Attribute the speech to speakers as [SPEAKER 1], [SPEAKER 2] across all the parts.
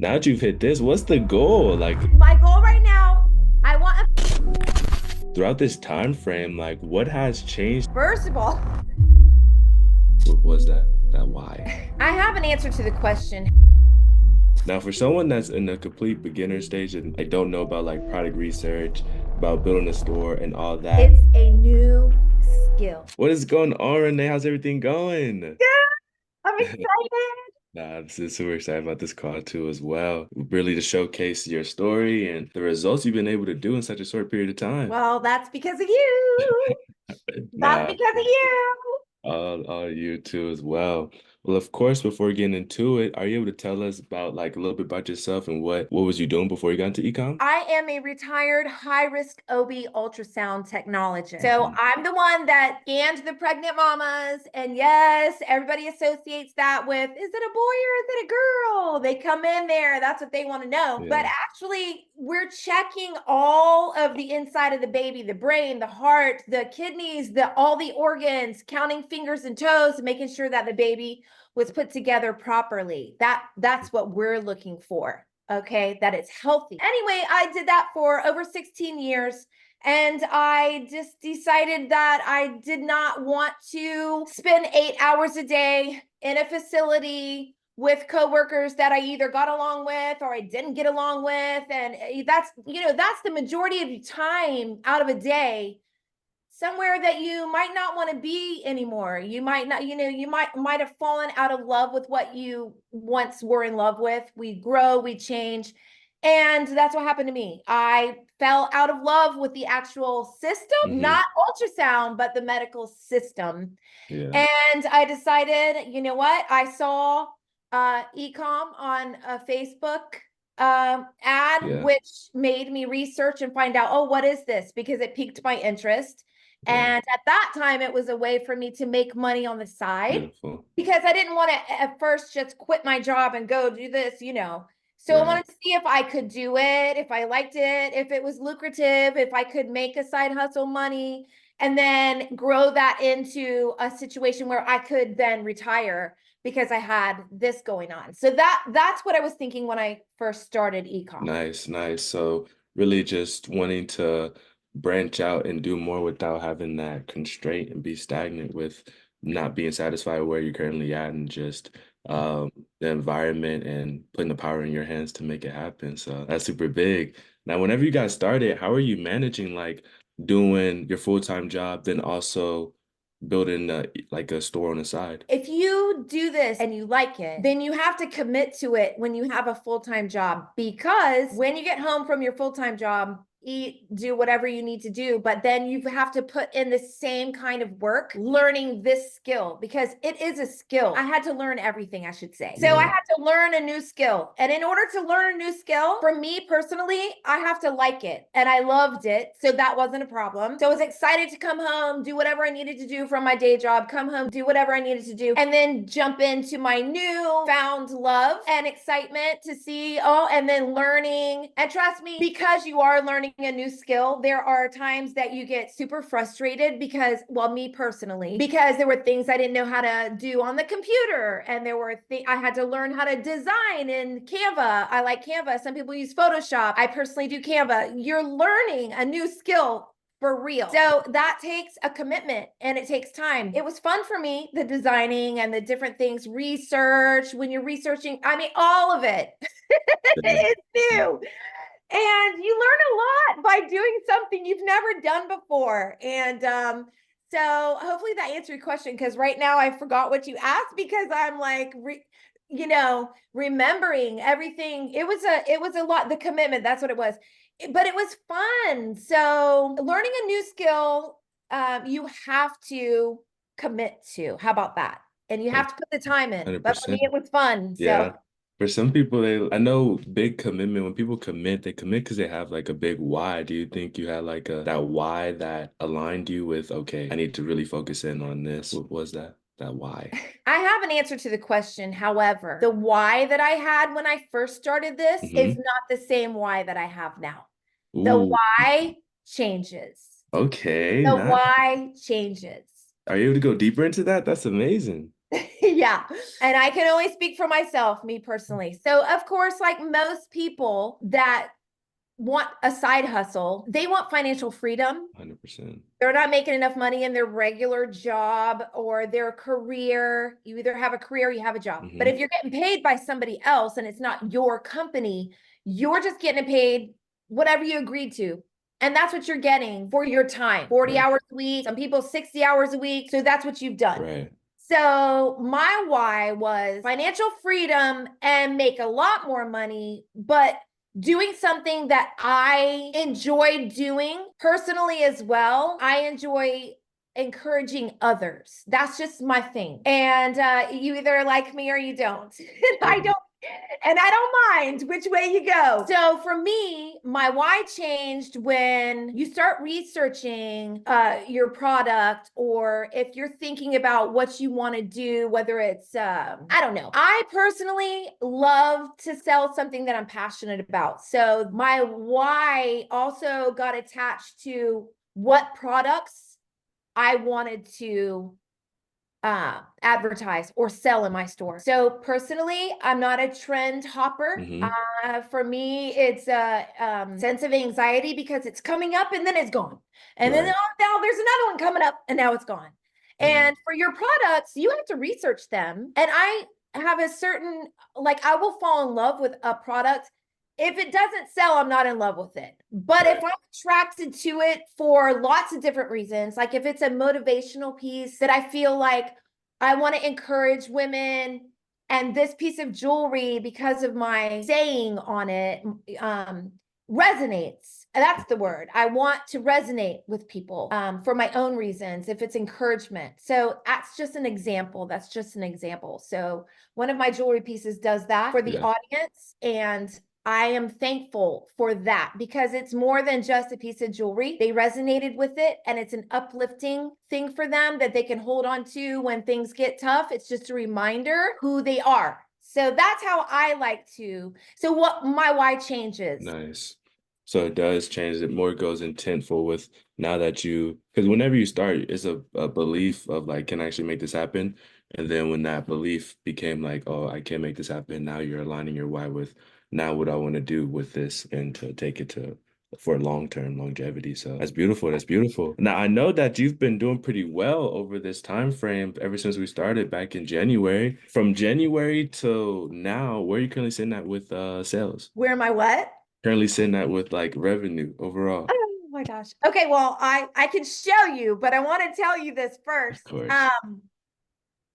[SPEAKER 1] Now that you've hit this, what's the goal? Like
[SPEAKER 2] My goal right now, I want
[SPEAKER 1] throughout this time frame, like what has changed?
[SPEAKER 2] first of all,
[SPEAKER 1] What was that? That why?
[SPEAKER 2] I have an answer to the question.
[SPEAKER 1] Now, for someone that's in a complete beginner stage and I don't know about like product research, about building a store and all that,
[SPEAKER 2] It's a new skill.
[SPEAKER 1] what is going on, Renee? How's everything going?
[SPEAKER 2] Yeah, I'm excited.
[SPEAKER 1] Nah, this is super excited about this call too as well. Really to showcase your story and the results you've been able to do in such a short period of time.
[SPEAKER 2] Well, that's because of you. That's
[SPEAKER 1] Nah,
[SPEAKER 2] because of you.
[SPEAKER 1] all you too as well. Well, of course, before getting into it, are you able to tell us about like a little bit about yourself and what was you doing before you got into ecom?
[SPEAKER 2] I am a retired high-risk OB ultrasound technologist. So
[SPEAKER 1] Mhm.
[SPEAKER 2] I'm the one that scanned the pregnant mamas. And yes, everybody associates that with, is it a boy or is it a girl? They come in there, that's what they want to know. But
[SPEAKER 1] Yeah.
[SPEAKER 2] actually, we're checking all of the inside of the baby, the brain, the heart, the kidneys, all the organs, counting fingers and toes, making sure that the baby was put together properly. That's what we're looking for. Okay, that it's healthy. Anyway, I did that for over 16 years. And I just decided that I did not want to spend 8 hours a day in a facility with coworkers that I either got along with or I didn't get along with. And that's the majority of your time out of a day somewhere that you might not want to be anymore. You might not, you might have fallen out of love with what you once were in love with. We grow, we change. And that's what happened to me. I fell out of love with the actual system,
[SPEAKER 1] Hmm.
[SPEAKER 2] not ultrasound, but the medical system.
[SPEAKER 1] Yeah.
[SPEAKER 2] And I decided, you know what? I saw Ecom on a Facebook ad,
[SPEAKER 1] Yeah.
[SPEAKER 2] which made me research and find out, oh, what is this? Because it piqued my interest.
[SPEAKER 1] Yeah.
[SPEAKER 2] And at that time, it was a way for me to make money on the side
[SPEAKER 1] Beautiful.
[SPEAKER 2] because I didn't want to at first just quit my job and go do this. So I
[SPEAKER 1] Right.
[SPEAKER 2] wanted to see if I could do it, if I liked it, if it was lucrative, if I could make a side hustle money, and then grow that into a situation where I could then retire because I had this going on. So that's what I was thinking when I first started ecom.
[SPEAKER 1] Nice, nice. So really just wanting to branch out and do more without having that constraint and be stagnant with not being satisfied where you're currently at and just the environment and putting the power in your hands to make it happen. So that's super big. Now, whenever you guys started, how are you managing like doing your full-time job, then also building like a store on the side?
[SPEAKER 2] If you do this and you like it, then you have to commit to it when you have a full-time job, because when you get home from your full-time job, eat, do whatever you need to do, but then you have to put in the same kind of work learning this skill because it is a skill. I had to learn everything, I should say. So I
[SPEAKER 1] Yeah.
[SPEAKER 2] had to learn a new skill. And in order to learn a new skill, for me personally, I have to like it. And I loved it. So that wasn't a problem. So I was excited to come home, do whatever I needed to do from my day job, come home, do whatever I needed to do, and then jump into my new found love and excitement to see, oh, and then learning. And trust me, because you are learning a new skill, there are times that you get super frustrated because, well, me personally, because there were things I didn't know how to do on the computer. And there were things I had to learn how to design in Canva. I like Canva. Some people use Photoshop. I personally do Canva. You're learning a new skill for real. So that takes a commitment and it takes time. It was fun for me, the designing and the different things, research, when you're researching, I mean, all of it.
[SPEAKER 1] Yeah.
[SPEAKER 2] It's new. And you learn a lot by doing something you've never done before. And so hopefully that answered your question, because right now I forgot what you asked because I'm like remembering everything. It was a lot, the commitment, that's what it was. But it was fun. So learning a new skill, you have to commit to. How about that? And you have to put the time in. But for me,
[SPEAKER 1] 100%.
[SPEAKER 2] it was fun. So
[SPEAKER 1] Yeah. For some people, I know big commitment. When people commit, they commit because they have like a big why. Do you think you had like that why that aligned you with, okay, I need to really focus in on this? What was that why?
[SPEAKER 2] I have an answer to the question. However, the why that I had when I first started this is
[SPEAKER 1] Hmm.
[SPEAKER 2] not the same why that I have now. The
[SPEAKER 1] Ooh,
[SPEAKER 2] why changes.
[SPEAKER 1] okay.
[SPEAKER 2] The
[SPEAKER 1] Not,
[SPEAKER 2] why changes.
[SPEAKER 1] are you able to go deeper into that? That's amazing.
[SPEAKER 2] Yeah. And I can only speak for myself, me personally. So, of course, like most people that want a side hustle, they want financial freedom.
[SPEAKER 1] 100%.
[SPEAKER 2] They're not making enough money in their regular job or their career. You either have a career or you have a job. But if you're getting paid by somebody else and it's not your company, you're just getting paid whatever you agreed to. And that's what you're getting for your time, 40
[SPEAKER 1] Right.
[SPEAKER 2] hours a week, some people 60 hours a week. So that's what you've done.
[SPEAKER 1] Right.
[SPEAKER 2] So my why was financial freedom and make a lot more money, but doing something that I enjoy doing personally as well. I enjoy encouraging others. That's just my thing. And you either like me or you don't. I don't, and I don't mind which way you go. So for me, my why changed when you start researching your product, or if you're thinking about what you want to do, whether it's, I don't know. I personally love to sell something that I'm passionate about. So my why also got attached to what products I wanted to advertise or sell in my store. So personally, I'm not a trend hopper. For me, it's a sense of anxiety because it's coming up and then it's gone. And then,
[SPEAKER 1] Right.
[SPEAKER 2] oh, now there's another one coming up and now it's gone.
[SPEAKER 1] Mhm.
[SPEAKER 2] And for your products, you have to research them. And I have a certain, like, I will fall in love with a product. If it doesn't sell, I'm not in love with it. But if
[SPEAKER 1] Right.
[SPEAKER 2] I'm attracted to it for lots of different reasons, like if it's a motivational piece that I feel like I want to encourage women, and this piece of jewelry, because of my saying on it, resonates. That's the word. I want to resonate with people for my own reasons, if it's encouragement. So that's just an example. That's just an example. So one of my jewelry pieces does that for the
[SPEAKER 1] Yeah.
[SPEAKER 2] audience. And I am thankful for that because it's more than just a piece of jewelry. They resonated with it, and it's an uplifting thing for them that they can hold on to when things get tough. It's just a reminder who they are. So that's how I like to. So what my why changes.
[SPEAKER 1] Nice. So it does change. It more goes intentful with now that you, because whenever you start, it's a belief of like, can I actually make this happen? And then when that belief became like, oh, I can make this happen, now you're aligning your why with now what I want to do with this and to take it to for long-term longevity. So that's beautiful. That's beautiful. Now I know that you've been doing pretty well over this time frame ever since we started back in January. From January till now, where are you currently sitting at with sales?
[SPEAKER 2] Where am I what?
[SPEAKER 1] Currently sitting at with like revenue overall.
[SPEAKER 2] Oh my gosh. Okay, well, I can show you, but I want to tell you this
[SPEAKER 1] Of
[SPEAKER 2] first.
[SPEAKER 1] course.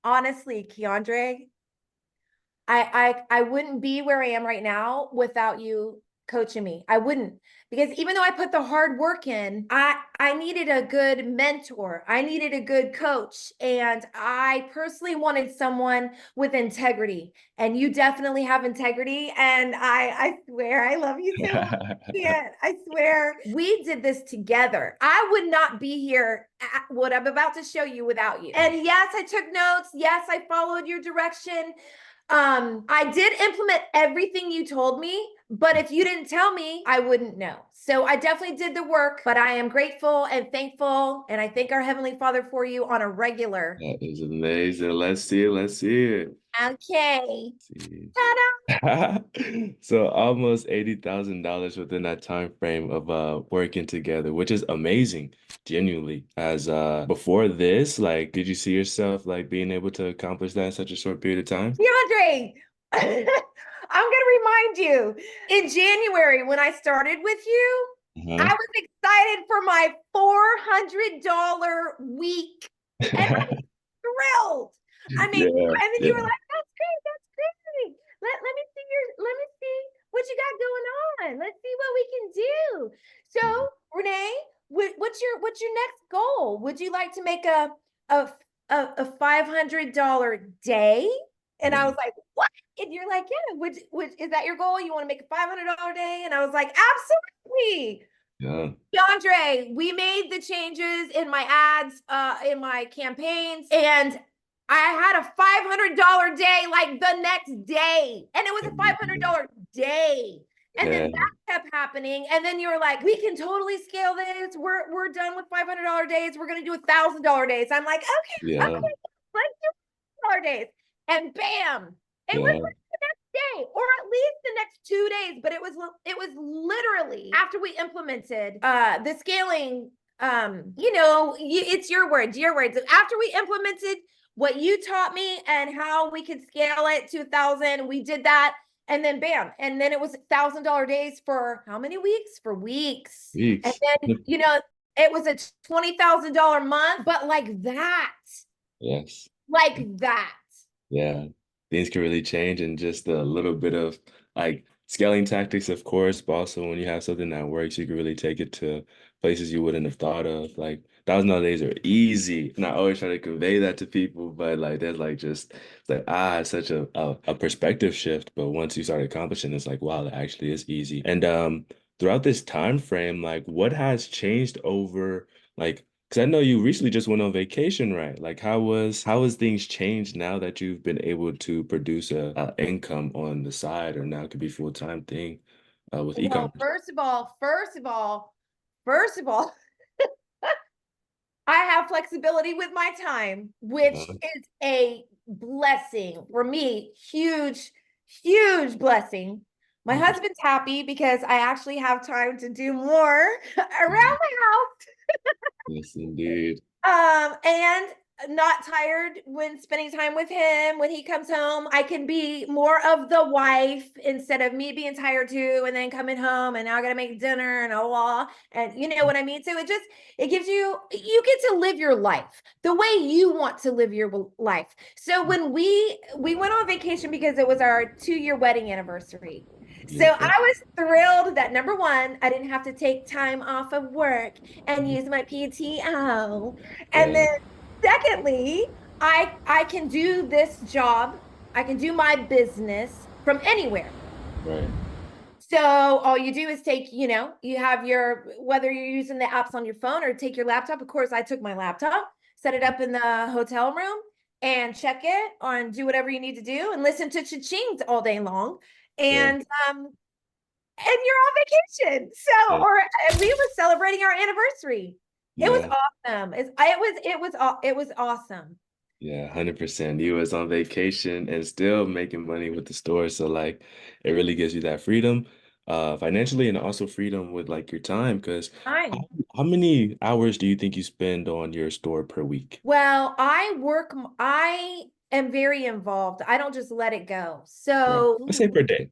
[SPEAKER 2] Honestly, Keondre, I wouldn't be where I am right now without you coaching me. I wouldn't, because even though I put the hard work in, I needed a good mentor. I needed a good coach, and I personally wanted someone with integrity. And you definitely have integrity, and I swear I love you so much. Yeah, I swear we did this together. I would not be here at what I'm about to show you without you. And yes, I took notes. Yes, I followed your direction. I did implement everything you told me, but if you didn't tell me, I wouldn't know. So I definitely did the work, but I am grateful and thankful, and I thank our Heavenly Father for you on a regular.
[SPEAKER 1] That is amazing. Let's see it. Let's see it.
[SPEAKER 2] Okay.
[SPEAKER 1] See.
[SPEAKER 2] Ta-da!
[SPEAKER 1] So almost $80,000 within that time frame of working together, which is amazing, genuinely. As before this, like, did you see yourself like being able to accomplish that in such a short period of time?
[SPEAKER 2] Keondre, I'm going to remind you, in January when I started with you, I
[SPEAKER 1] Uh-huh.
[SPEAKER 2] was excited for my $400 week. And thrilled. I mean,
[SPEAKER 1] Yeah,
[SPEAKER 2] and then you were
[SPEAKER 1] yeah.
[SPEAKER 2] like, that's great, that's great. Let me see let me see what you got going on. Let's see what we can do. So,
[SPEAKER 1] Mhm.
[SPEAKER 2] Renee, what's your next goal? Would you like to make a a $500 day? And I was
[SPEAKER 1] Mhm.
[SPEAKER 2] like, what? And you're like, yeah, would is that your goal? You want to make a $500 day? And I was like, absolutely.
[SPEAKER 1] Yeah.
[SPEAKER 2] Keondre, we made the changes in my ads, in my campaigns, and I had a $500 day like the next day. And it was a $500 day. And then
[SPEAKER 1] Yeah.
[SPEAKER 2] that kept happening. And then you were like, we can totally scale this. We're done with $500 days. We're gonna do $1,000 days. I'm like, okay,
[SPEAKER 1] Yeah.
[SPEAKER 2] okay, let's do it. days. And bam, it was
[SPEAKER 1] Yeah.
[SPEAKER 2] like the next day, or at least the next 2 days. But it was literally after we implemented the scaling. It's your words, your words. After we implemented what you taught me and how we could scale it to 1,000, we did that. And then bam, and then it was $1,000 days for how many weeks? For weeks. And
[SPEAKER 1] Weeks.
[SPEAKER 2] then it was a $20,000 month, but
[SPEAKER 1] Yes.
[SPEAKER 2] like that.
[SPEAKER 1] Yeah, things can really change and just a little bit of like scaling tactics, of course, but also when you have something that works, you can really take it to places you wouldn't have thought of. Like $1,000 days are easy. And I always try to convey that to people, but like there's like just it's like it's such a perspective shift. But once you start accomplishing, it's like, wow, that actually is easy. And throughout this time frame, like what has changed over like because I know you recently just went on vacation, right? Like, how has things changed now that you've been able to produce a income on the side, or now it could be full-time thing with
[SPEAKER 2] Well,
[SPEAKER 1] e-commerce?
[SPEAKER 2] first of all, I have flexibility with my time, which
[SPEAKER 1] Uh,
[SPEAKER 2] is a blessing for me. Huge, huge blessing. My
[SPEAKER 1] mhm,
[SPEAKER 2] husband's happy because I actually have time to do more around
[SPEAKER 1] mhm.
[SPEAKER 2] the house.
[SPEAKER 1] Yes, indeed.
[SPEAKER 2] And not tired when spending time with him. When he comes home, I can be more of the wife instead of me being tired too, and then coming home and now I gotta make dinner and and you know what I mean. So it gives you get to live your life the way you want to live your life. So when we went on vacation because it was our 2-year wedding anniversary. So
[SPEAKER 1] Okay.
[SPEAKER 2] I was thrilled that number one, I didn't have to take time off of work and use my PTO. And
[SPEAKER 1] Yeah,
[SPEAKER 2] then secondly, I can do this job. I can do my business from anywhere.
[SPEAKER 1] right.
[SPEAKER 2] So all you do is you have whether you're using the apps on your phone or take your laptop. Of course, I took my laptop, set it up in the hotel room and check it and do whatever you need to do and listen to cha-chings all day long.
[SPEAKER 1] Yeah,
[SPEAKER 2] And and you're on vacation. So,
[SPEAKER 1] yeah,
[SPEAKER 2] or we were celebrating our anniversary. It was
[SPEAKER 1] yeah.
[SPEAKER 2] awesome. It was awesome.
[SPEAKER 1] Yeah, 100%. You was on vacation and still making money with the store. So like it really gives you that freedom financially and also freedom with like your time. Because how,
[SPEAKER 2] Fine.
[SPEAKER 1] how many hours do you think you spend on your store per week?
[SPEAKER 2] Well, I am very involved. I don't just let it go.
[SPEAKER 1] Right.
[SPEAKER 2] So
[SPEAKER 1] Let's say per day.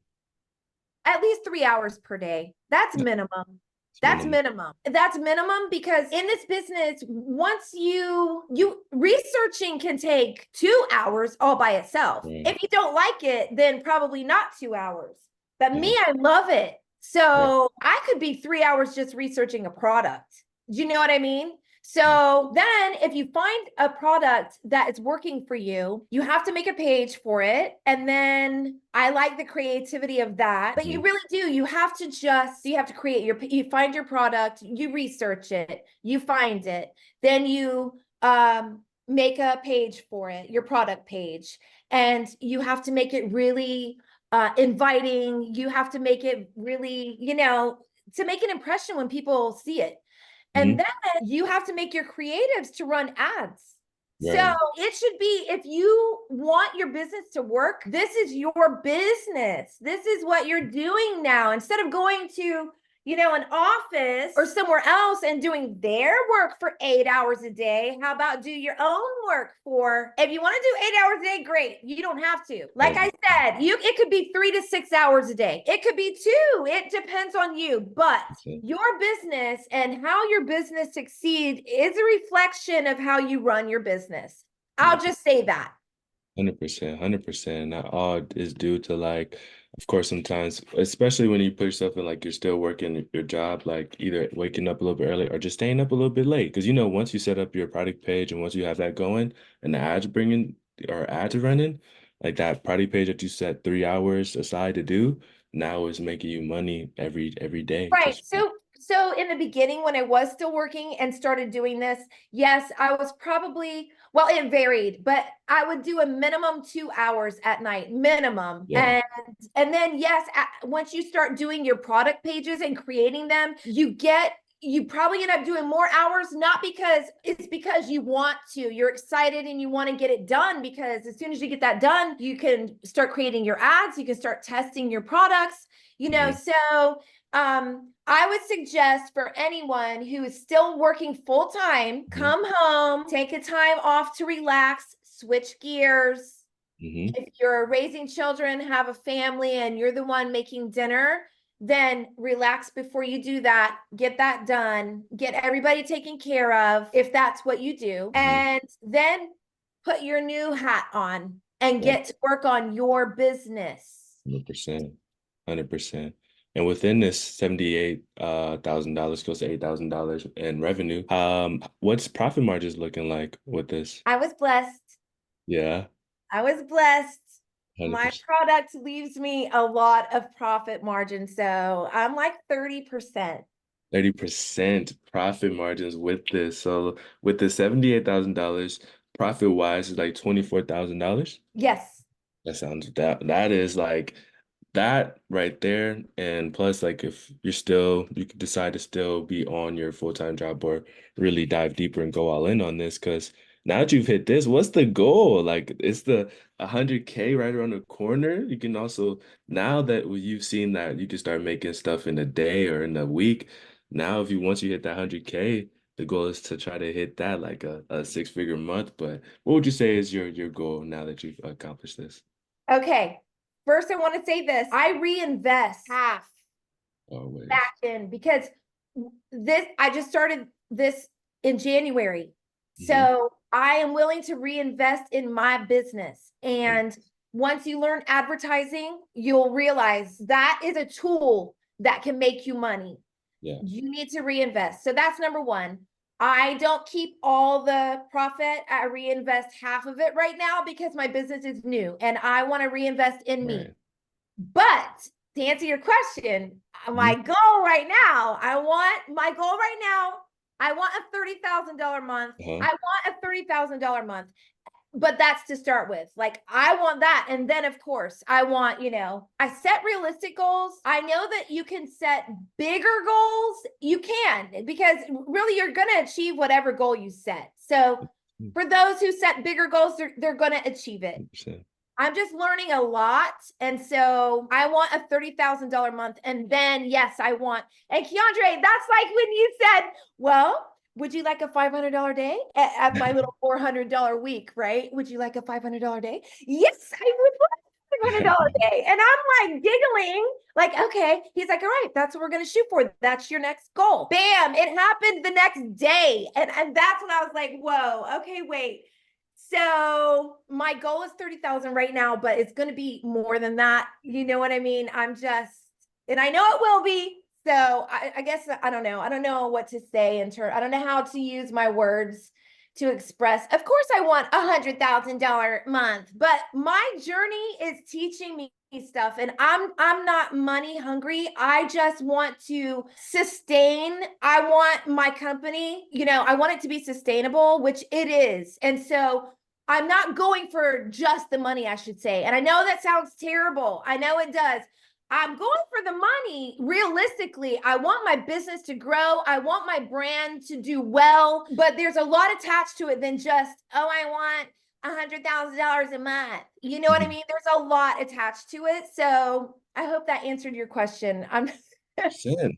[SPEAKER 2] at least 3 hours per day. That's
[SPEAKER 1] Yeah,
[SPEAKER 2] minimum.
[SPEAKER 1] it's
[SPEAKER 2] That's
[SPEAKER 1] minimum.
[SPEAKER 2] minimum. That's minimum because in this business, once you researching can take 2 hours all by itself.
[SPEAKER 1] Right.
[SPEAKER 2] If you don't like it, then probably not 2 hours. But
[SPEAKER 1] Yeah.
[SPEAKER 2] me, I love it.
[SPEAKER 1] Right.
[SPEAKER 2] So I could be 3 hours just researching a product. Do you know what I mean?
[SPEAKER 1] Yeah.
[SPEAKER 2] So then if you find a product that is working for you have to make a page for it. And then I like the creativity of that. But you
[SPEAKER 1] Mhm.
[SPEAKER 2] really do. You have to create you find your product, you research it, you find it, then you make a page for it, your product page. And you have to make it really inviting. You have to make it really, to make an impression when people see it. And
[SPEAKER 1] Mhm.
[SPEAKER 2] then you have to make your creatives to run ads. So
[SPEAKER 1] Right.
[SPEAKER 2] it should be if you want your business to work, this is your business. This is what you're doing now. Instead of going to, an office or somewhere else and doing their work for 8 hours a day, how about do your own work if you want to do 8 hours a day, great. You don't have to. Like I
[SPEAKER 1] Right.
[SPEAKER 2] said, it could be 3 to 6 hours a day. It could be two. It depends on you. But
[SPEAKER 1] Okay.
[SPEAKER 2] your business and how your business succeeds is a reflection of how you run your business. I'll just say that.
[SPEAKER 1] 100%, 100%. That all is due to like, of course, sometimes, especially when you put yourself in like you're still working your job, like either waking up a little bit early or just staying up a little bit late. Because once you set up your product page and once you have that going and the ads are running, like that product page that you set 3 hours aside to do, now is making you money every day.
[SPEAKER 2] Right.
[SPEAKER 1] Just
[SPEAKER 2] So in the beginning, when I was still working and started doing this, yes, I was probably, well, it varied, but I would do a minimum 2 hours at night, minimum.
[SPEAKER 1] yeah,
[SPEAKER 2] And then yes, once you start doing your product pages and creating them, you get you probably end up doing more hours, not because it's because you want to, you're excited and you want to get it done, because as soon as you get that done, you can start creating your ads, you can start testing your products, you know.
[SPEAKER 1] Mhm.
[SPEAKER 2] So I would suggest for anyone who is still working full time,
[SPEAKER 1] Mhm.
[SPEAKER 2] come home, take a time off to relax, switch gears.
[SPEAKER 1] Mhm.
[SPEAKER 2] If you're raising children, have a family, and you're the one making dinner, then relax before you do that. Get that done. Get everybody taken care of if that's what you do.
[SPEAKER 1] Mhm.
[SPEAKER 2] And then put your new hat on and
[SPEAKER 1] Right.
[SPEAKER 2] get to work on your business.
[SPEAKER 1] 100%. 100%. And within this $78,000 close to $8,000 in revenue, what's profit margins looking like with this?
[SPEAKER 2] I was blessed.
[SPEAKER 1] Yeah,
[SPEAKER 2] I was blessed. My
[SPEAKER 1] 100%.
[SPEAKER 2] product leaves me a lot of profit margin. So I'm like 30%.
[SPEAKER 1] 30% profit margins with this. So with the $78,000 profit wise is like $24,000.
[SPEAKER 2] Yes.
[SPEAKER 1] That is like that right there. And plus, like if you could decide to still be on your full-time job or really dive deeper and go all in on this, because now that you've hit this, what's the goal? Like it's the 100K right around the corner. You can also, now that you've seen that you can start making stuff in a day or in a week. Now, if you once you hit that 100K, the goal is to try to hit that like a six-figure month. But what would you say is your goal now that you've accomplished this?
[SPEAKER 2] Okay. First, I want to say this. I reinvest half
[SPEAKER 1] Always.
[SPEAKER 2] back in, because I just started this in January.
[SPEAKER 1] Hmm.
[SPEAKER 2] So I am willing to reinvest in my business. And once you learn advertising, you'll realize that is a tool that can make you money.
[SPEAKER 1] Yeah.
[SPEAKER 2] You need to reinvest. So that's number one. I don't keep all the profit. I reinvest half of it right now because my business is new and I want to reinvest in me.
[SPEAKER 1] Right.
[SPEAKER 2] But to answer your question,
[SPEAKER 1] Hmm.
[SPEAKER 2] my goal right now, I want a $30,000 month.
[SPEAKER 1] Uh-huh.
[SPEAKER 2] I want a $30,000 month, but that's to start with. Like, I want that. And then, of course, I want, I set realistic goals. I know that you can set bigger goals. You can, because really you're going to achieve whatever goal you set. So, for those who set bigger goals, they're going to achieve it.
[SPEAKER 1] 100%.
[SPEAKER 2] I'm just learning a lot. And so I want a $30,000 month. And then, yes, I want, and Keondre, that's like when you said, well, would you like a $500 day at my little $400 week, right? Would you like a $500 day? Yes, I would like a $500 day. And I'm like giggling, like, okay. He's like, all right, that's what we're going to shoot for. That's your next goal. Bam, it happened the next day. And that's when I was like, whoa, okay, wait. So my goal is 30,000 right now, but it's going to be more than that. You know what I mean? And I know it will be. So I guess I don't know. I don't know what to say I don't know how to use my words to express. Of course, I want $100,000 month, but my journey is teaching me stuff, and I'm not money hungry. I just want to sustain. I want my company, I want it to be sustainable, which it is. And so I'm not going for just the money, I should say. And I know that sounds terrible. I know it does. I'm going for the money. Realistically, I want my business to grow. I want my brand to do well, but there's a lot attached to it than just, oh, I want $100,000 a month. You know what I mean? There's a lot attached to it. So I hope that answered your question. I'm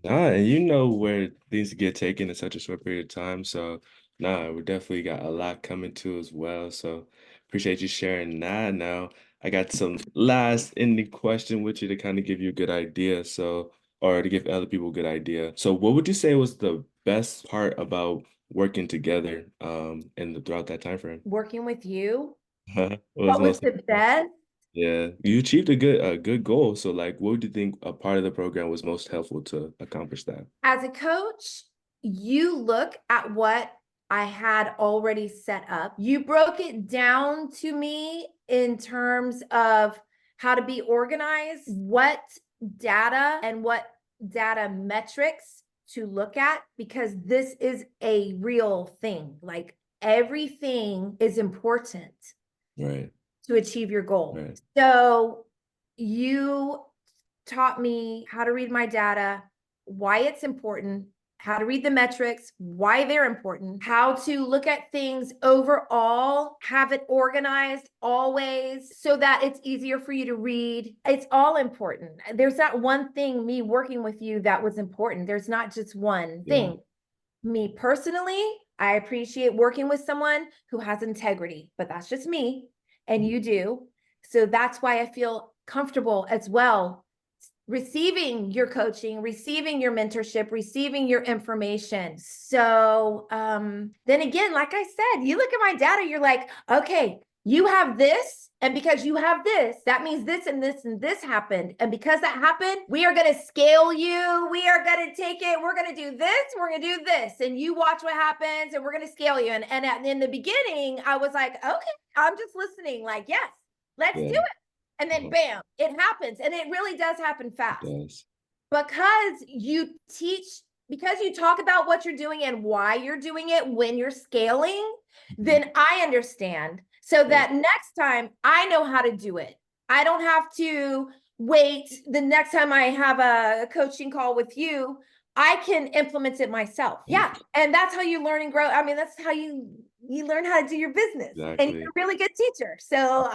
[SPEAKER 1] Nah, and you know where things get taken in such a short period of time. So, nah, we definitely got a lot coming to as well. So, appreciate you sharing that. Now, I got some last ending question with you to kind of give you a good idea. So, or to give other people a good idea. So, what would you say was the best part about working together throughout that time frame?
[SPEAKER 2] working with you.
[SPEAKER 1] What was
[SPEAKER 2] What was
[SPEAKER 1] most
[SPEAKER 2] the best?
[SPEAKER 1] Yeah, you achieved a good goal. So, like, what would you think a part of the program was most helpful to accomplish that?
[SPEAKER 2] As a coach, you look at what I had already set up. You broke it down to me in terms of how to be organized, what data and what data metrics to look at, because this is a real thing. Like, everything is important
[SPEAKER 1] Right,
[SPEAKER 2] to achieve your goal.
[SPEAKER 1] right.
[SPEAKER 2] So you taught me how to read my data, why it's important, how to read the metrics, why they're important, how to look at things overall, have it organized always so that it's easier for you to read. It's all important. There's not one thing, me working with you, that was important. There's not just one
[SPEAKER 1] Yeah.
[SPEAKER 2] thing. Me personally, I appreciate working with someone who has integrity, but that's just me, and you do. So that's why I feel comfortable as well receiving your coaching, receiving your mentorship, receiving your information. So then again, like I said, you look at my data, you're like, okay, you have this. And because you have this, that means this and this and this happened. And because that happened, we are going to scale you. We are going to take it. We're going to do this. We're going to do this. And you watch what happens and we're going to scale you. And in the beginning, I was like, okay, I'm just listening. Like, yes, let's do
[SPEAKER 1] Yeah.
[SPEAKER 2] it. And then bam, it happens. And it really does happen
[SPEAKER 1] It
[SPEAKER 2] fast
[SPEAKER 1] does.
[SPEAKER 2] because you teach, because you talk about what you're doing and why you're doing it when you're scaling, then I understand. So
[SPEAKER 1] Yeah.
[SPEAKER 2] that next time I know how to do it. I don't have to wait the next time I have a coaching call with you. I can implement it myself. Yeah. And that's how you learn and grow. I mean, that's how you learn how to do your business. And you're
[SPEAKER 1] Exactly.
[SPEAKER 2] a really good teacher. So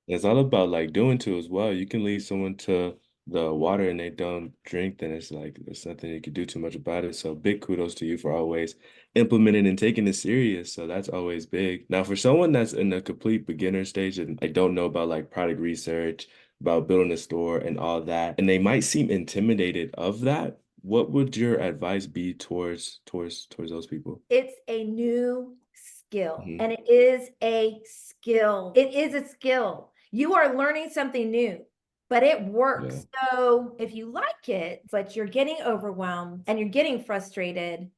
[SPEAKER 1] It's all about like doing too as well. You can lead someone to the water and they don't drink, then it's like there's nothing you can do too much about it. So big kudos to you for always implementing and taking it serious. So that's always big. Now, for someone that's in a complete beginner stage and I don't know about like product research, about building a store and all that, and they might seem intimidated of that, what would your advice be towards those people?
[SPEAKER 2] it's a new skill,
[SPEAKER 1] Hmm.
[SPEAKER 2] and it is a skill. It is a skill. You are learning something new, but it
[SPEAKER 1] Yeah.
[SPEAKER 2] works. So if you like it, but you're getting overwhelmed and you're getting frustrated,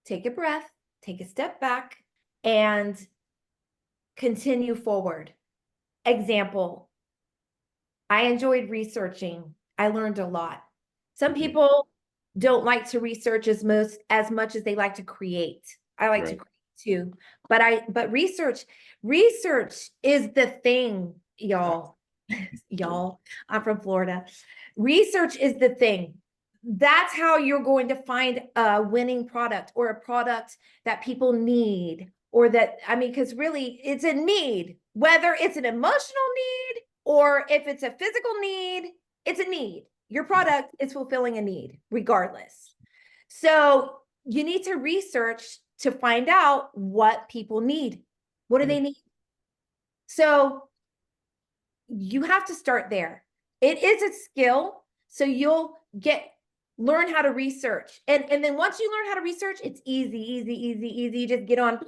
[SPEAKER 2] take a breath, take a step back, and continue forward. Example, I enjoyed researching. I learned a lot. Some
[SPEAKER 1] Mhm.
[SPEAKER 2] people don't like to research as much as they like to create. I like to
[SPEAKER 1] Right.
[SPEAKER 2] create too. But research is the thing, y'all. Y'all, I'm from Florida. Research is the thing. That's how you're going to find a winning product or a product that people need, or that, I mean, because really it's a need, whether it's an emotional need or if it's a physical need, it's a need. Your product is fulfilling a need regardless. So you need to research to find out what people need. What do
[SPEAKER 1] Right.
[SPEAKER 2] they need? So you have to start there. It is a skill. So you'll learn how to research. And then once you learn how to research, it's easy. You just get on,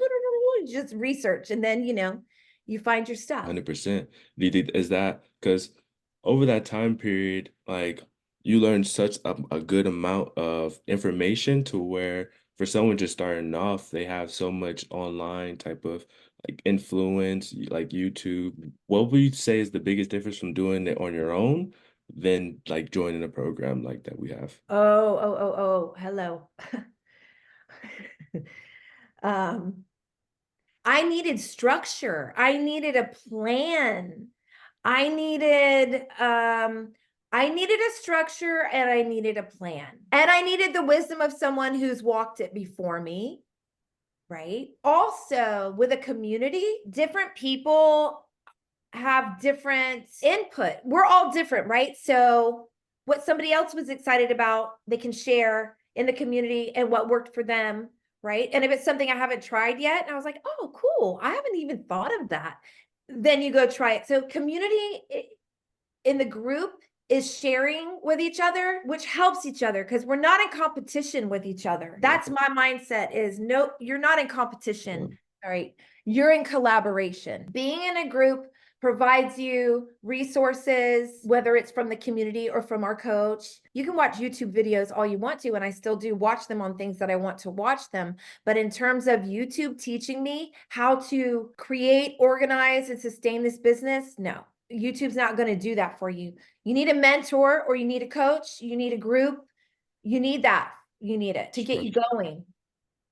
[SPEAKER 2] just research. And then, you find your stuff.
[SPEAKER 1] 100%. Is that because over that time period, like you learned such a good amount of information to where for someone just starting off, they have so much online type of like influence, like YouTube. What would you say is the biggest difference from doing it on your own than like joining a program like that we have?
[SPEAKER 2] Hello. um, I needed structure. I needed a plan. I needed a structure, and I needed a plan. And I needed the wisdom of someone who's walked it before me, right? Also, with a community, different people have different input. We're all different, right? So what somebody else was excited about, they can share in the community and what worked for them, right? And if it's something I haven't tried yet, and I was like, oh, cool, I haven't even thought of that, then you go try it. So community in the group is sharing with each other, which helps each other because we're not in competition with each other.
[SPEAKER 1] Yeah.
[SPEAKER 2] That's my mindset is no, you're not in
[SPEAKER 1] Yeah.
[SPEAKER 2] competition. All right. You're in collaboration. Being in a group provides you resources, whether it's from the community or from our coach. You can watch YouTube videos all you want to, and I still do watch them on things that I want to watch them. But in terms of YouTube teaching me how to create, organize, and sustain this business, no. YouTube's not going to do that for you. You need a mentor, or you need a coach, you need a group. You need that. You need it to get you
[SPEAKER 1] Structure.
[SPEAKER 2] going.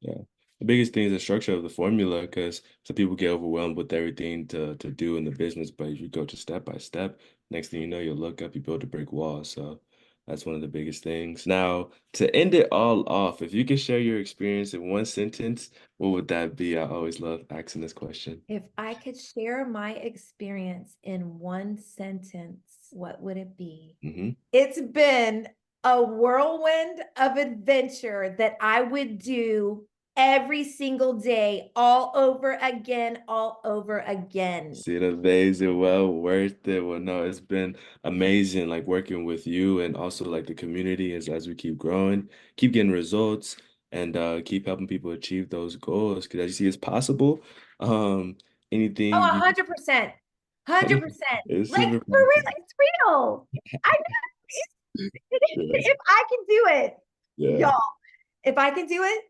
[SPEAKER 1] Yeah. The biggest thing is the structure of the formula because some people get overwhelmed with everything to do in the business, but if you go just step by step, next thing you know, you'll look up, you build a brick wall. So That's one of the biggest things. Now, to end it all off, if you could share your experience in one sentence, what would that be? I always love asking this question.
[SPEAKER 2] If I could share my experience in one sentence, what would it be?
[SPEAKER 1] Hmm.
[SPEAKER 2] It's been a whirlwind of adventure that I would do every single day, all over again, all over again.
[SPEAKER 1] See, it amazing, well worth it. Well, no, it's been amazing, like working with you and also like the community as we keep growing, keep getting results, and keep helping people achieve those goals. Because as you see, it's possible. Um,
[SPEAKER 2] Oh,
[SPEAKER 1] anything you
[SPEAKER 2] 100%. 100%.
[SPEAKER 1] it's
[SPEAKER 2] Like
[SPEAKER 1] super
[SPEAKER 2] for real,
[SPEAKER 1] possible.
[SPEAKER 2] it's real. I know
[SPEAKER 1] Yes,
[SPEAKER 2] if I can do it,
[SPEAKER 1] yeah,
[SPEAKER 2] y'all, if I can do it,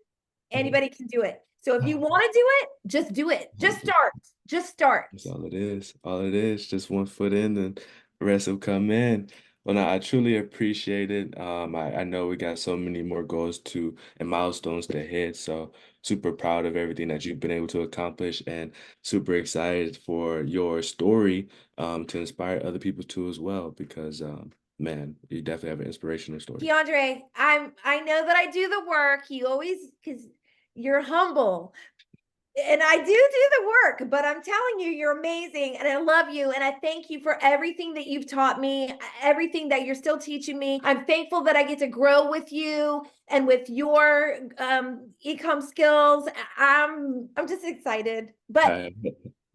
[SPEAKER 1] yeah.
[SPEAKER 2] anybody can do it. So if you want to do it, just do it. Just
[SPEAKER 1] 100%.
[SPEAKER 2] start. Just start.
[SPEAKER 1] That's all it is. All it is. Just one foot in, and the rest will come in. Well, no, I truly appreciate it. I know we got so many more goals to and milestones to hit. So super proud of everything that you've been able to accomplish, and super excited for your story to inspire other people too as well. Because man, you definitely have an inspirational story.
[SPEAKER 2] Keondre, I know that I do the work. You always because you're humble. And I do the work, but I'm telling you, you're amazing. And I love you. And I thank you for everything that you've taught me, everything that you're still teaching me. I'm thankful that I get to grow with you and with your ecom skills. I'm just excited.
[SPEAKER 1] Uh,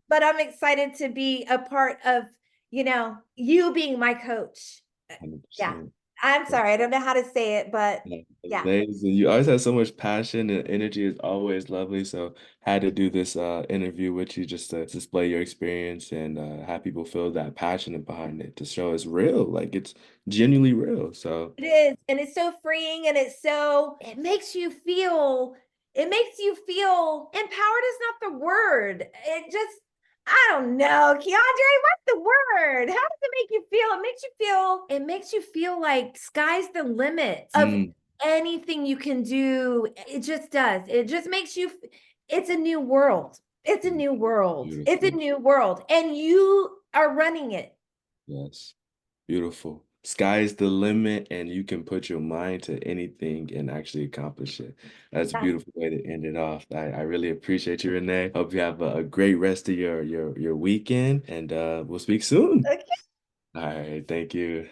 [SPEAKER 2] But I'm excited to be a part of, you being my coach. Yeah.
[SPEAKER 1] 100%.
[SPEAKER 2] I'm sorry. I don't know how to say it, but
[SPEAKER 1] Yeah,
[SPEAKER 2] yeah.
[SPEAKER 1] amazing. You always have so much passion and energy is always lovely. So had to do this interview with you just to display your experience and have people feel that passion behind it to show it's real, like it's genuinely real. So
[SPEAKER 2] It is. And it's so freeing and it makes you feel empowered is not the word. I don't know. Keandre, what's the word? How does it make you feel? It makes you feel like sky's the limit of
[SPEAKER 1] mm,
[SPEAKER 2] anything you can do. It just does. It just makes you, it's a new world. It's a new world. It's a
[SPEAKER 1] beautiful.
[SPEAKER 2] new world. And you are running it.
[SPEAKER 1] Yes. Beautiful. Sky's the limit, and you can put your mind to anything and actually accomplish it. That's a beautiful way to end it off. I really appreciate you, Renee. Hope you have a great rest of your weekend, and we'll speak soon.
[SPEAKER 2] Okay.
[SPEAKER 1] All right, thank you.